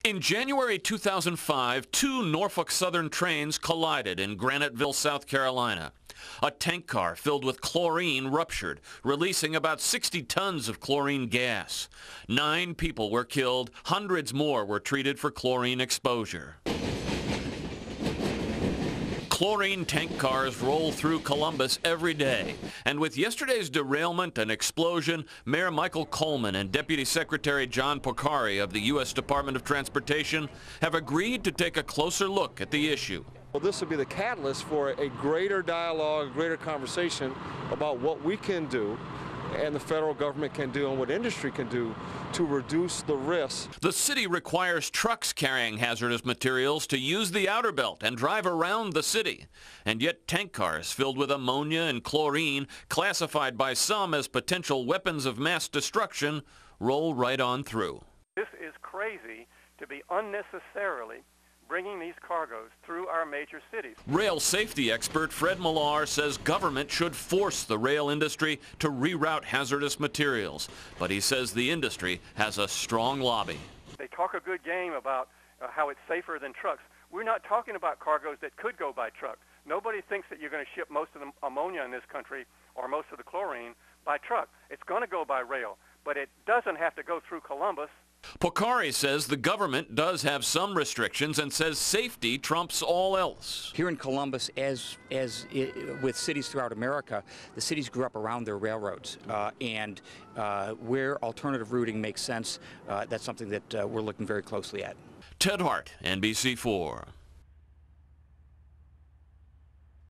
In January 2005, two Norfolk Southern trains collided in Graniteville, South Carolina. A tank car filled with chlorine ruptured, releasing about 60 tons of chlorine gas. 9 people were killed, hundreds more were treated for chlorine exposure. Chlorine tank cars roll through Columbus every day, and with yesterday's derailment and explosion, Mayor Michael Coleman and Deputy Secretary John Porcari of the U.S. Department of Transportation have agreed to take a closer look at the issue. Well, this will be the catalyst for a greater dialogue, a greater conversation about what we can do and the federal government can do and what industry can do to reduce the risk. The city requires trucks carrying hazardous materials to use the outer belt and drive around the city. And yet tank cars filled with ammonia and chlorine, classified by some as potential weapons of mass destruction, roll right on through. This is crazy to be unnecessarily bringing these cargoes through our major cities. Rail safety expert Fred Millar says government should force the rail industry to reroute hazardous materials, but he says the industry has a strong lobby. They talk a good game about how it's safer than trucks. We're not talking about cargoes that could go by truck. Nobody thinks that you're going to ship most of the ammonia in this country or most of the chlorine by truck. It's going to go by rail, but it doesn't have to go through Columbus. Porcari says the government does have some restrictions and says safety trumps all else. Here in Columbus, with cities throughout America, the cities grew up around their railroads, and where alternative routing makes sense, that's something that we're looking very closely at. Ted Hart, NBC4.